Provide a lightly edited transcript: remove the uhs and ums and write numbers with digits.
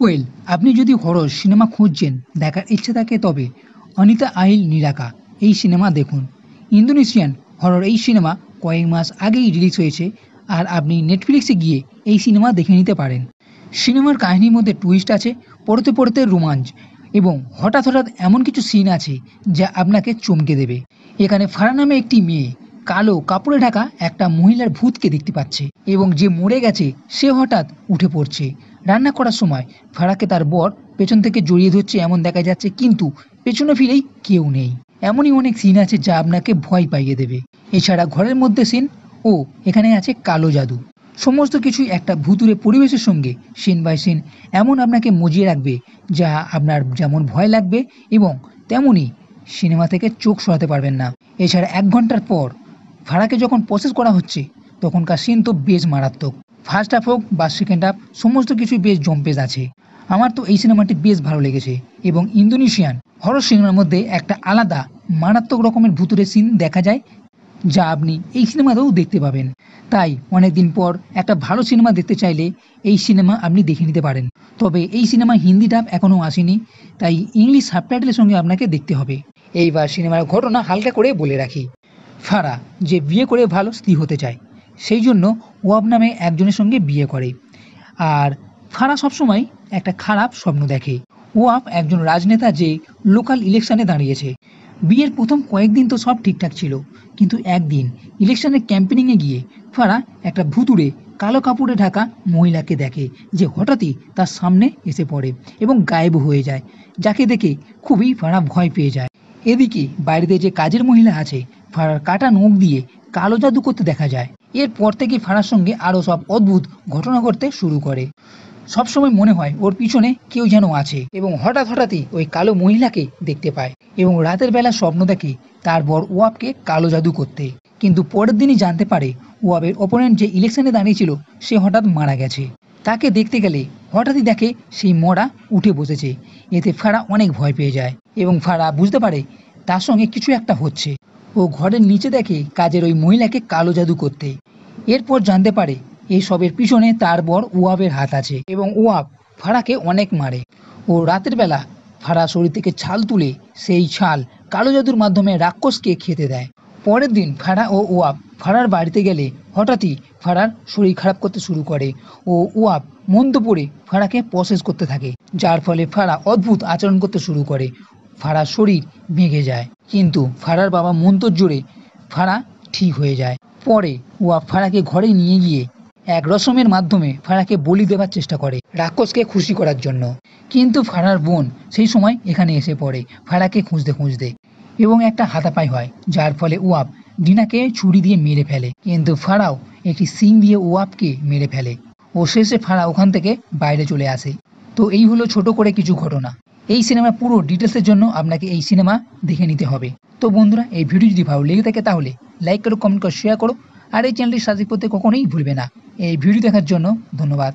Well, আপনি যদি horror cinema খুঁজছেন, দেখার ইচ্ছে থাকে তবে অনিতা আহিল নিরাকা এই সিনেমা দেখুন। ইন্দোনেশিয়ান হরর এই সিনেমা কয়েক মাস আগেই রিলিজ হয়েছে আর আপনি নেটফ্লিক্সে গিয়ে এই সিনেমা দেখে নিতে পারেন। সিনেমার কাহিনীর মধ্যে টুইস্ট আছে, পড়তে পড়তে রোমাঞ্চ এবং হঠাৎ হঠাৎ এমন কিছু সিন আছে যা আপনাকে চমকে দেবে। এখানে ফারা নামে একটি মেয়ে কালো কাপড়ে ঢাকা একটা মহিলার ভূতকে দেখতে পাচ্ছে এবং যে মরে গেছে সে হঠাৎ উঠে পড়ছে। রান্না করার সময় ফারাকে তার বর পেছন থেকে জড়িয়ে ধরছে এমন দেখা যাচ্ছে, কিন্তু পেছনে ফিরেই কেউ নেই। এমনই অনেক সিন আছে যা আপনাকে ভয় পাইয়ে দেবে। এছাড়া ঘরের মধ্যে সিন ও এখানে আছে কালো জাদু, সমস্ত কিছুই একটা ভুতুড়ে পরিবেশের সঙ্গে সিন বাই সিন এমন আপনাকে মজিয়ে রাখবে যা আপনার যেমন ভয় লাগবে এবং তেমনই সিনেমা থেকে চোখ সরাতে পারবেন না। এছাড়া 1 ঘন্টার পর ফারাকে যখন প্রসেস করা হচ্ছে তখনকার সিন তো বেশ মারাত্মক। ফার্স্ট হাফ হোক বা সেকেন্ড হাফ, সমস্ত কিছুই বেশ জম্পেজ আছে। আমার তো এই সিনেমাটি বেশ ভালো লেগেছে এবং ইন্দোনেশিয়ান হরর সিনেমার মধ্যে একটা আলাদা মারাত্মক রকমের ভুতুড়ে সিন দেখা যায় যা আপনি এই সিনেমাতেও দেখতে পাবেন। তাই অনেকদিন পর একটা ভালো সিনেমা দেখতে চাইলে এই সিনেমা আপনি দেখে নিতে পারেন। তবে এই সিনেমা হিন্দি ডাব এখনও আসেনি, তাই ইংলিশ সাবটাইটেলের সঙ্গে আপনাকে দেখতে হবে। এইবার সিনেমার ঘটনা হালকা করে বলে রাখি। ফারা যে বিয়ে করে ভালো স্ত্রী হতে চায়, সেই জন্য ওয়াব নামে একজনের সঙ্গে বিয়ে করে। আর ফারা সবসময় একটা খারাপ স্বপ্ন দেখে। ওয়াব একজন রাজনেতা যে লোকাল ইলেকশনে দাঁড়িয়েছে। বিয়ের প্রথম কয়েকদিন তো সব ঠিকঠাক ছিল, কিন্তু একদিন ইলেকশনের ক্যাম্পেনিংয়ে গিয়ে ফারা একটা ভুতুড়ে কালো কাপড়ে ঢাকা মহিলাকে দেখে যে হঠাৎই তার সামনে এসে পড়ে এবং গায়েব হয়ে যায়, যাকে দেখে খুবই ফারা ভয় পেয়ে যায়। এদিকে বাড়িতে যে কাজের মহিলা আছে, ফারার কাটা নখ দিয়ে কালো জাদু করতে দেখা যায়। এরপর থেকে ফারার সঙ্গে আরও সব অদ্ভুত ঘটনা ঘটতে শুরু করে। সবসময় মনে হয় ওর পিছনে কেউ যেন আছে এবং হঠাৎ হঠাৎই ওই কালো মহিলাকে দেখতে পায় এবং রাতের বেলা স্বপ্ন দেখে তারপর ওয়াবকে কালো জাদু করতে। কিন্তু পরের দিনই জানতে পারে ওয়াবের অপোনেন্ট যে ইলেকশনে দাঁড়িয়েছিল সে হঠাৎ মারা গেছে। তাকে দেখতে গেলে হঠাৎই দেখে সেই মরা উঠে বসেছে। এতে ফারা অনেক ভয় পেয়ে যায় এবং ফারা বুঝতে পারে তার সঙ্গে কিছু একটা হচ্ছে। ও ঘরের নিচে দেখে কাজের ওই মহিলাকে কালো জাদু করতে। এরপর জানতে পারে এই সবের পিছনে তার বর ওয়াবের হাত আছে এবং ওয়াব ফারাকে অনেক মারে। ও রাতের বেলা ফারা শরীর থেকে ছাল তুলে সেই ছাল কালো জাদুর মাধ্যমে রাক্ষসকে খেতে দেয়। পরের দিন ফারা ও ওয়াব ফারার বাড়িতে গেলে হঠাৎই ফারার শরীর খারাপ করতে শুরু করে ও ওয়াব মন্দ পড়ে ফারাকে প্রসেস করতে থাকে, যার ফলে ফারা অদ্ভুত আচরণ করতে শুরু করে। ফারার শরীর ভেঙে যায়, কিন্তু ফারার বাবা মন্তর জোরে ফারা ঠিক হয়ে যায়। পরে ওয়াব ফারাকে ঘরে নিয়ে গিয়ে এক রসমের মাধ্যমে ফারাকে বলি দেওয়ার চেষ্টা করে রাক্ষসকে খুশি করার জন্য। কিন্তু ফারার বোন সেই সময় এখানে এসে পড়ে ফারাকে খুঁজতে খুঁজতে এবং একটা হাতাপাই হয়, যার ফলে ওয়াব ডিনাকে ছুরি দিয়ে মেরে ফেলে, কিন্তু ফারাও একটি শিং দিয়ে ওয়াবকে মেরে ফেলে ও শেষে ফারা ওখান থেকে বাইরে চলে আসে। তো এই হলো ছোট করে কিছু ঘটনা। এই সিনেমার পুরো ডিটেলসের জন্য আপনাকে এই সিনেমা দেখে নিতে হবে। তো বন্ধুরা, এই ভিডিও যদি ভালো লেগে থাকে তাহলে লাইক করো, কমেন্ট করো, শেয়ার করো আর এই চ্যানেলটি সাবস্ক্রাইব করতে কখনোই ভুলবে না। এই ভিডিও দেখার জন্য ধন্যবাদ।